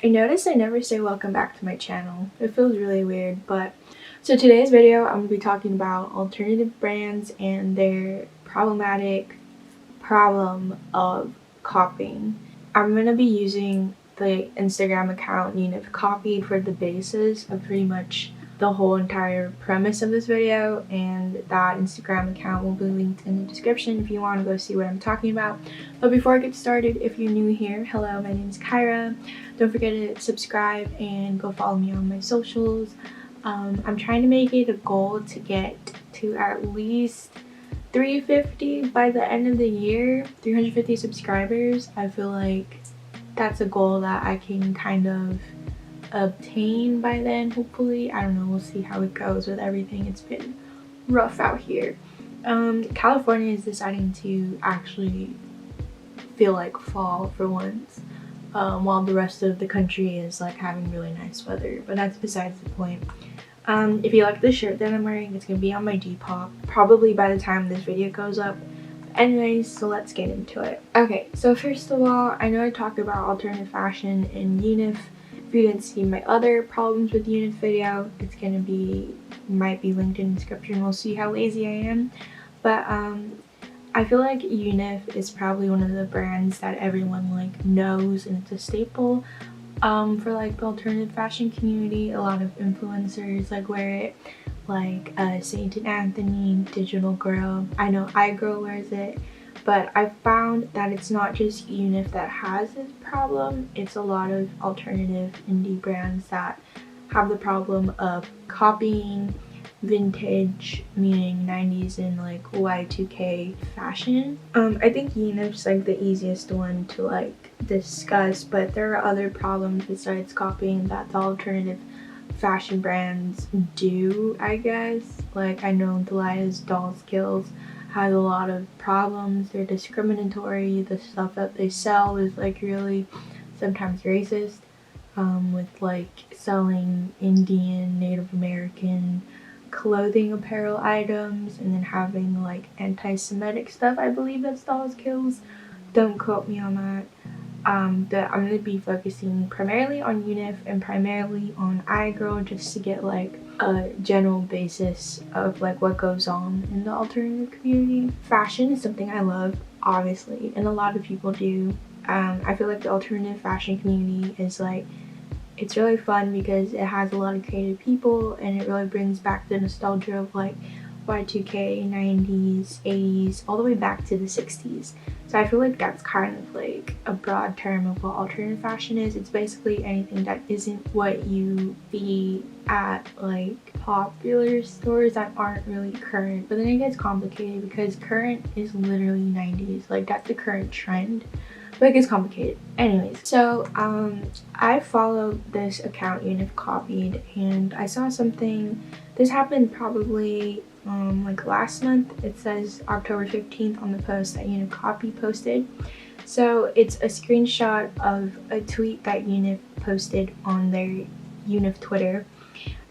I noticed I never say welcome back to my channel. It feels really weird, but so today's video I'm going to be talking about alternative brands and their problematic problem of copying. I'm going to be using the Instagram account UNIF copied for the basis of pretty much the whole entire premise of this video, and that Instagram account will be linked in the description if you want to go see what I'm talking about. But before I get started, if you're new here, hello, my name is Kyra. Don't forget to subscribe and go follow me on my socials. I'm trying to make it a goal to get to at least 350 by the end of the year. 350 subscribers. I feel like that's a goal that I can kind of obtain by then, hopefully. I don't know, we'll see how it goes with everything. It's been rough out here. California is deciding to actually feel like fall for once, while the rest of the country is like having really nice weather, but that's besides the point. If you like the shirt that I'm wearing, it's gonna be on my Depop probably by the time this video goes up. Anyways, so let's get into it. Okay, so first of all, I know I talked about alternative fashion in UNIF. If you didn't see my other problems with UNIF video, it's gonna be, might be linked in the description. We'll see how lazy I am. But I feel like UNIF is probably one of the brands that everyone like knows, and it's a staple for like the alternative fashion community. A lot of influencers like wear it, like Saint Anthony, Digital Girl. I know iGirl wears it, but I found that it's not just UNIF that has this problem. It's a lot of alternative indie brands that have the problem of copying vintage, meaning 90s and like Y2K fashion. I think UNIF's like the easiest one to like discuss, but there are other problems besides copying that the alternative fashion brands do, I guess. Like I know Delia's Doll Skills has a lot of problems. They're discriminatory. The stuff that they sell is like really sometimes racist, with like selling Indian, Native American clothing apparel items and then having like anti-Semitic stuff. I believe that's Doll Skills. Don't quote me on that. That I'm going to be focusing primarily on UNIF and primarily on iGirl, just to get like a general basis of like what goes on in the alternative community. Fashion is something I love, obviously, and a lot of people do. I feel like the alternative fashion community is like, it's really fun because it has a lot of creative people and it really brings back the nostalgia of like Y2K, 90s, 80s, all the way back to the 60s. So I feel like that's kind of like a broad term of what alternative fashion is. It's basically anything that isn't what you see at like popular stores that aren't really current. But then it gets complicated because current is literally 90s. Like that's the current trend. But it gets complicated. Anyways, so I followed this account UNIF copied, and I saw something. This happened probably like last month. It says October 15th on the post that UNIF copy posted. So it's a screenshot of a tweet that UNIF posted on their UNIF Twitter,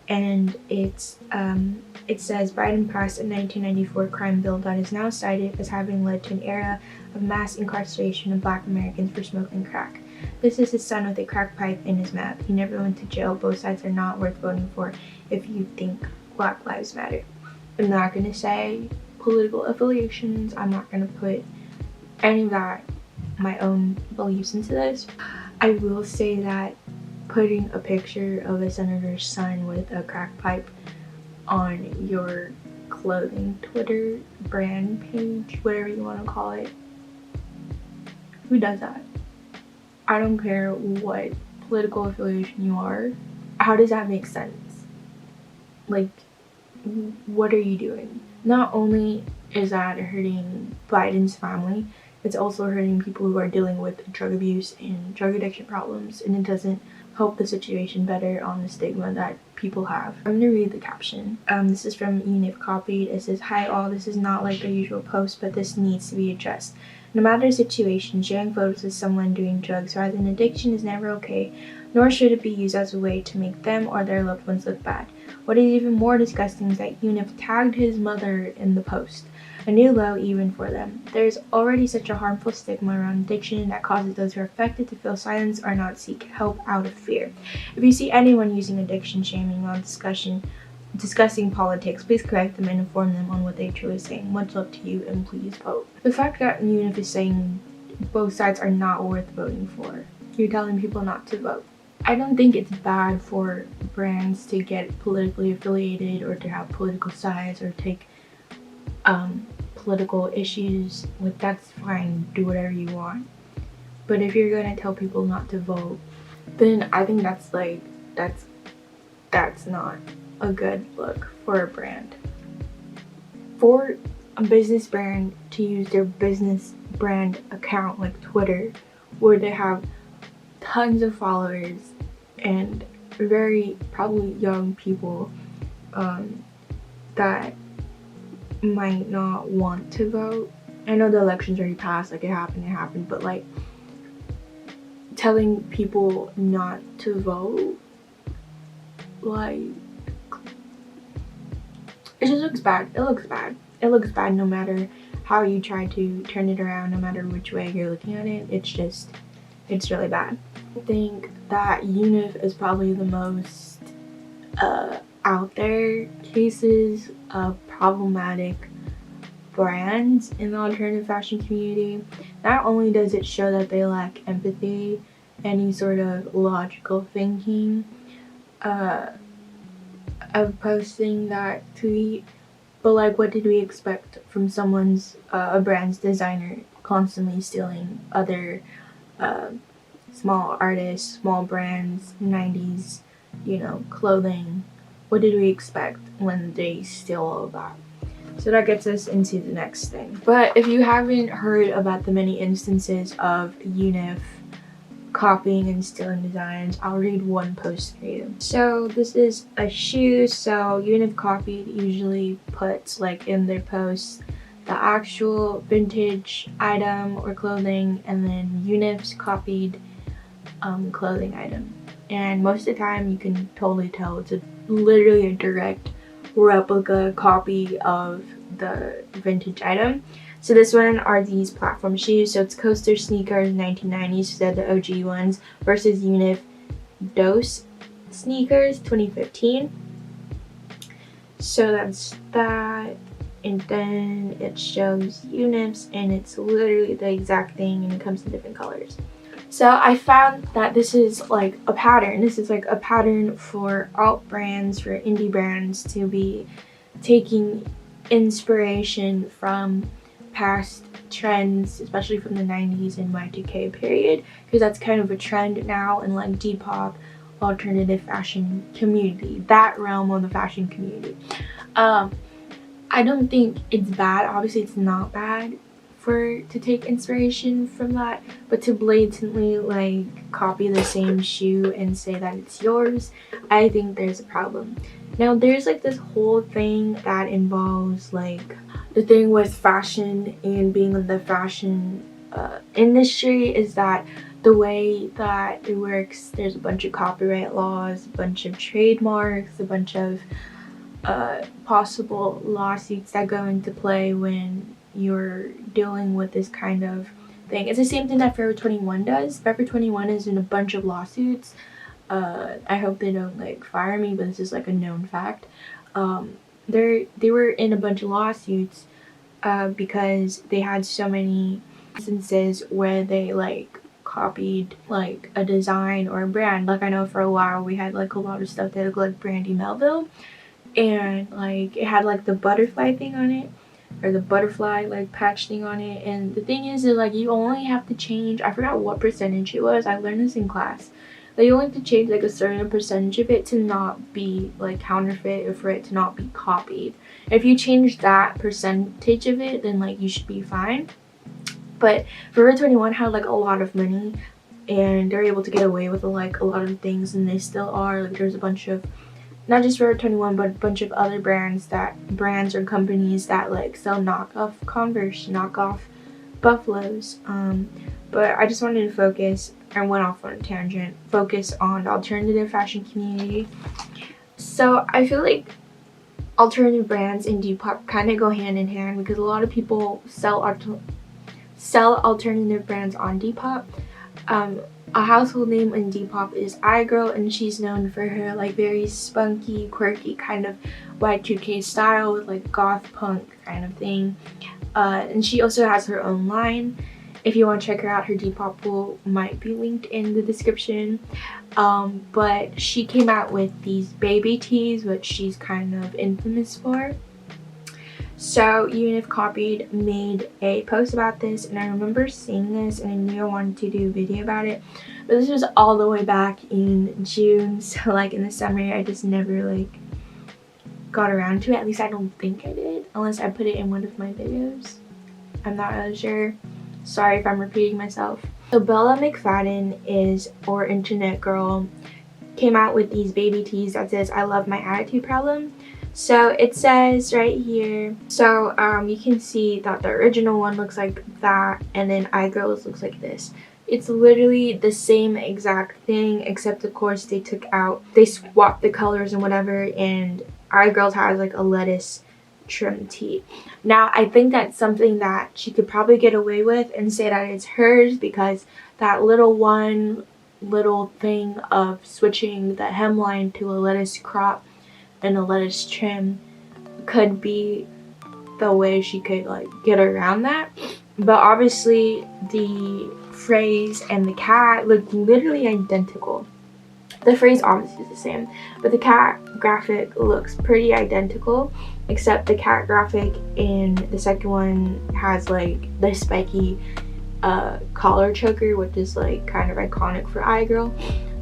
and it says Biden passed a 1994 crime bill that is now cited as having led to an era of mass incarceration of Black Americans for smoking crack. This is his son with a crack pipe in his mouth. He never went to jail. Both sides are not worth voting for if you think Black Lives Matter. I'm not going to say political affiliations. I'm not going to put any of that, my own beliefs into this. I will say that putting a picture of a senator's son with a crack pipe on your clothing Twitter brand page, whatever you want to call it, who does that? I don't care what political affiliation you are. How does that make sense? Like, what are you doing? Not only is that hurting Biden's family, it's also hurting people who are dealing with drug abuse and drug addiction problems, and it doesn't help the situation better on the stigma that people have. I'm gonna read the caption. This is from UNIF copied. It says, "Hi all, this is not like the usual post, but this needs to be addressed. No matter the situation, sharing photos of someone doing drugs or as an addiction is never okay, nor should it be used as a way to make them or their loved ones look bad. What is even more disgusting is that UNIF tagged his mother in the post. a new low even for them. There's already such a harmful stigma around addiction that causes those who are affected to feel silence or not seek help out of fear. If you see anyone using addiction shaming while discussing politics, please correct them and inform them on what they truly saying. Much love to you, and please vote. The fact that UNIF is saying both sides are not worth voting for, you're telling people not to vote. I don't think it's bad for brands to get politically affiliated or to have political sides or take political issues. Like, that's fine, do whatever you want. But if you're gonna tell people not to vote, then I think that's not a good look for a brand. For a business brand to use their business brand account like Twitter, where they have tons of followers and very probably young people that might not want to vote. I know the election's already passed, like it happened, but like telling people not to vote, like, it just looks bad. It looks bad no matter how you try to turn it around, no matter which way you're looking at it. It's really bad. I think that UNIF is probably the most out there cases of problematic brands in the alternative fashion community. Not only does it show that they lack empathy, any sort of logical thinking of posting that tweet, but like, what did we expect from someone's a brand's designer constantly stealing other small artists, small brands, 90s, clothing? What did we expect when they steal all of that? So that gets us into the next thing. But if you haven't heard about the many instances of UNIF copying and stealing designs, I'll read one post for you. So this is a shoe. So UNIF copied usually puts like in their posts the actual vintage item or clothing, and then UNIF's copied clothing item. And most of the time you can totally tell it's literally a direct replica copy of the vintage item. So this one are these platform shoes. So it's Coaster sneakers 1990s, so the OG ones, versus UNIF Dose sneakers 2015. So that's that. And then it shows UNIFs, and it's literally the exact thing, and it comes in different colors. So I found that this is like a pattern. This is like a pattern for alt brands, for indie brands to be taking inspiration from past trends, especially from the 90s and Y2K period, because that's kind of a trend now in like Depop, alternative fashion community, that realm of the fashion community. I don't think it's bad. Obviously it's not bad to take inspiration from that, but to blatantly like copy the same shoe and say that it's yours, I think there's a problem. Now there's like this whole thing that involves like the thing with fashion and being in the fashion industry is that the way that it works, there's a bunch of copyright laws, a bunch of trademarks, a bunch of possible lawsuits that go into play when you're dealing with this kind of thing. It's the same thing that Forever 21 does. Forever 21 is in a bunch of lawsuits. I hope they don't like fire me, but this is like a known fact. They were in a bunch of lawsuits because they had so many instances where they like copied like a design or a brand. Like I know for a while we had like a lot of stuff that looked like Brandy Melville, and like it had like the butterfly thing on it, or the butterfly like patch thing on it. And the thing is like you only have to change, I forgot what percentage it was, I learned this in class, that you only have to change like a certain percentage of it to not be like counterfeit or for it to not be copied. If you change that percentage of it, then like you should be fine. But Forever 21 had like a lot of money, and they're able to get away with like a lot of things, and they still are. Like there's a bunch of, not just Forever 21, but a bunch of other brands or companies that like sell knockoff Converse, knockoff Buffaloes. But I just wanted to focus, I went off on a tangent, focus on the alternative fashion community. So I feel like alternative brands and Depop kind of go hand in hand because a lot of people sell alternative brands on Depop. A household name in Depop is iGirl, and she's known for her like very spunky, quirky kind of Y2K style with like goth punk kind of thing. And she also has her own line. If you want to check her out, her Depop might be linked in the description. But she came out with these baby tees, which she's kind of infamous for. So UNIF made a post about this, and I remember seeing this and I knew I wanted to do a video about it. But this was all the way back in June, so like in the summer I just never like got around to it. At least I don't think I did, unless I put it in one of my videos. I'm not really sure. Sorry if I'm repeating myself. So Bella McFadden or Internet Girl, came out with these baby tees that says "I love my attitude problem." So it says right here, so you can see that the original one looks like that, and then iGirls looks like this. It's literally the same exact thing, except of course they swapped the colors and whatever, and iGirls has like a lettuce trim tee. Now I think that's something that she could probably get away with and say that it's hers, because that little thing of switching the hemline to a lettuce crop and a lettuce trim could be the way she could like get around that. But obviously the phrase and the cat look literally identical. The phrase obviously is the same, but the cat graphic looks pretty identical, except the cat graphic in the second one has like the spiky collar choker, which is like kind of iconic for iGirl.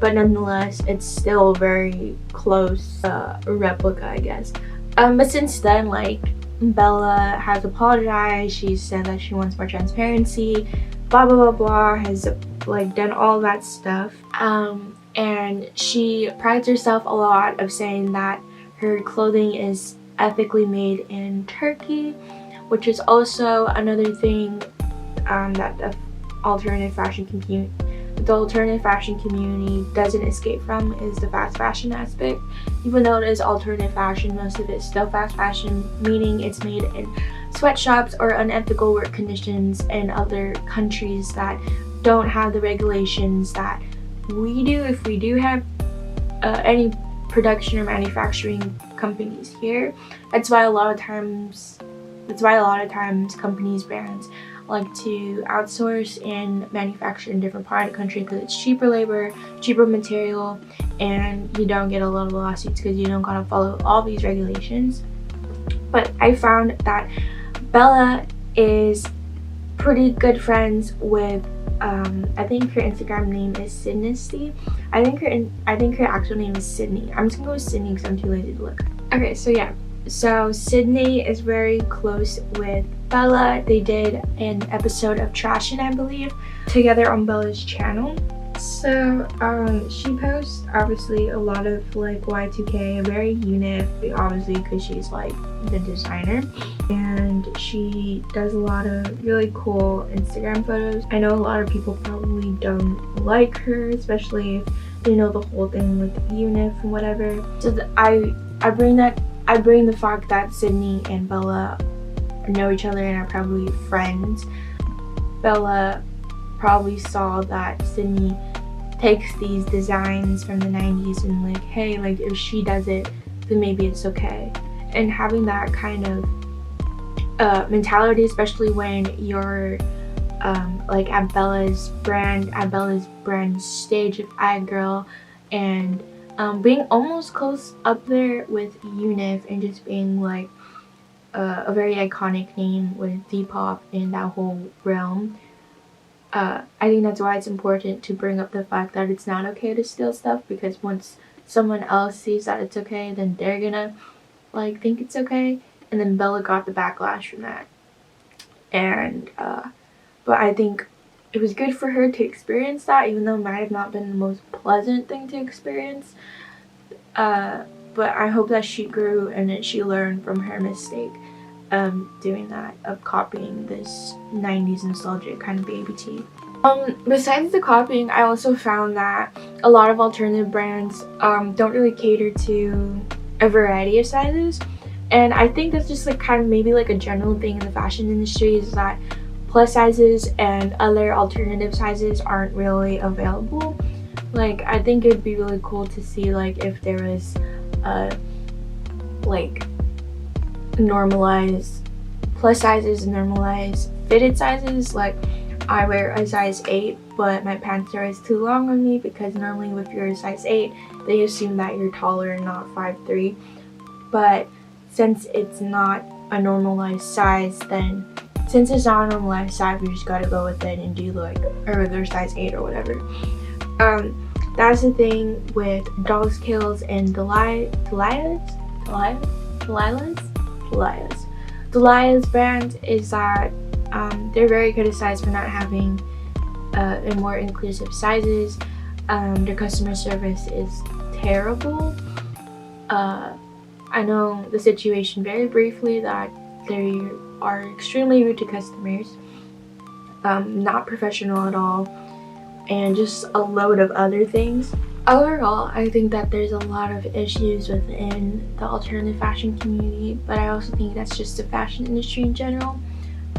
But nonetheless, it's still very close replica, I guess. But since then, like, Bella has apologized. She said that she wants more transparency, blah blah blah blah, has like done all that stuff. And she prides herself a lot of saying that her clothing is ethically made in Turkey, which is also another thing that the alternative fashion community doesn't escape from, is the fast fashion aspect. Even though it is alternative fashion, most of it's still fast fashion, meaning it's made in sweatshops or unethical work conditions in other countries that don't have the regulations that we do, if we do have any production or manufacturing companies here. That's why a lot of times companies, brands like to outsource and manufacture in different part of the country, because it's cheaper labor, cheaper material, and you don't get a lot of lawsuits because you don't gotta follow all these regulations. But I found that Bella is pretty good friends with I think her Instagram name is Sydney. I think her actual name is Sydney. I'm just gonna go with Sydney because I'm too lazy to look. Okay, so yeah. So Sydney is very close with Bella. They did an episode of Trashin', I believe, together on Bella's channel. So she posts obviously a lot of like Y2K, very UNIF, obviously because she's like the designer, and she does a lot of really cool Instagram photos. I know a lot of people probably don't like her, especially if they know the whole thing with UNIF and whatever. So I bring the fact that Sydney and Bella know each other and are probably friends. Bella probably saw that Sydney takes these designs from the 90s and like, hey, like if she does it, then maybe it's okay. And having that kind of mentality, especially when you're like at Bella's brand stage of iGirl, and being almost close up there with UNIF, and just being like a very iconic name with Depop in that whole realm. I think that's why it's important to bring up the fact that it's not okay to steal stuff, because once someone else sees that it's okay, then they're gonna like think it's okay. And then Bella got the backlash from that. And but I think it was good for her to experience that, even though it might have not been the most pleasant thing to experience. But I hope that she grew and that she learned from her mistake doing that, of copying this 90s nostalgic kind of baby tee. Besides the copying, I also found that a lot of alternative brands don't really cater to a variety of sizes. And I think that's just like kind of maybe like a general thing in the fashion industry, is that plus sizes and other alternative sizes aren't really available. Like, I think it'd be really cool to see like if there was like normalized plus sizes, normalized fitted sizes. Like, I wear a size 8, but my pants are too long on me, because normally if you're a size 8, they assume that you're taller and not 5'3". But since it's not a normalized size, then since it's not a normalized size, we just gotta go with it and do like a regular size 8 or whatever. That's the thing with Dolls Kills and Delilah's brand, is that they're very criticized for not having a more inclusive sizes. Their customer service is terrible. I know the situation very briefly, that they are extremely rude to customers, not professional at all, and just a load of other things. Overall, I think that there's a lot of issues within the alternative fashion community, but I also think that's just the fashion industry in general.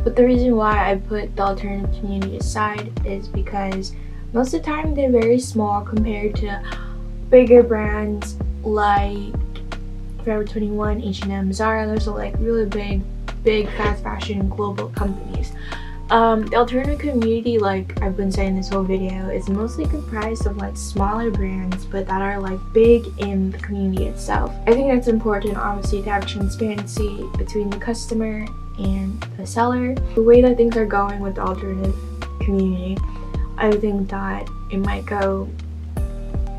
But the reason why I put the alternative community aside is because most of the time they're very small compared to bigger brands like Forever 21, H&M, Zara. Those are like really big fast fashion global companies. The alternative community, like I've been saying this whole video, is mostly comprised of like smaller brands, but that are like big in the community itself. I think that's important, obviously, to have transparency between the customer and the seller. The way that things are going with the alternative community, I think that it might go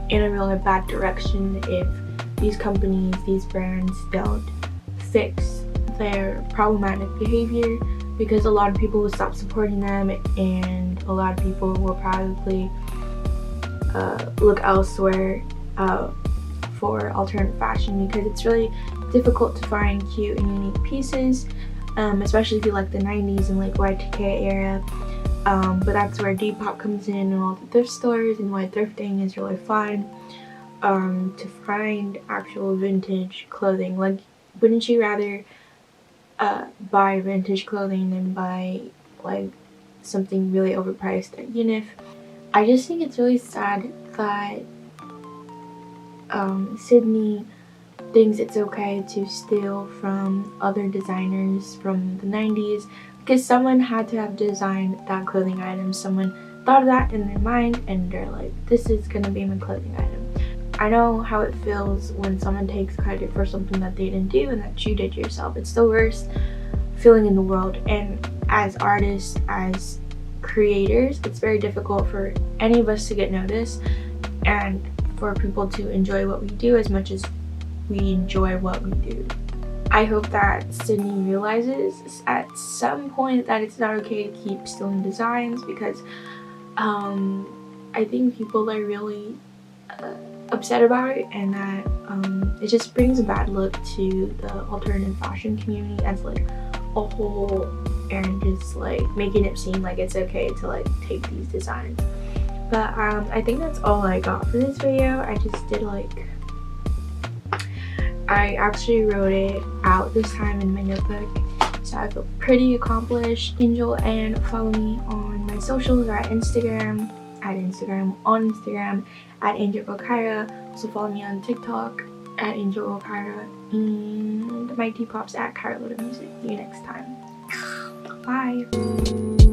in a really bad direction if these companies, these brands, don't fix their problematic behavior, because a lot of people will stop supporting them, and a lot of people will probably look elsewhere for alternative fashion, because it's really difficult to find cute and unique pieces, especially if you like the 90s and like Y2K era. But that's where Depop comes in, and all the thrift stores, and why thrifting is really fun, to find actual vintage clothing. Like, wouldn't you rather buy vintage clothing than buy like something really overpriced at UNIF? I just think it's really sad that Sydney thinks it's okay to steal from other designers from the 90s, because someone had to have designed that clothing item. Someone thought of that in their mind, and they're like, this is gonna be my clothing item. I know how it feels when someone takes credit for something that they didn't do and that you did yourself. It's the worst feeling in the world. And as artists, as creators, it's very difficult for any of us to get noticed, and for people to enjoy what we do as much as we enjoy what we do. I hope that Sydney realizes at some point that it's not okay to keep stealing designs, because I think people are really upset about it, and that it just brings a bad look to the alternative fashion community as like a whole, and just like making it seem like it's okay to like take these designs. But I think that's all I got for this video. I just did like, I actually wrote it out this time in my notebook, so I feel pretty accomplished. Angel, and follow me on my socials at Instagram at Angel Okaira. Also follow me on TikTok at Angel Okaira, and my Depop's at Kyra Music. See you next time. Bye.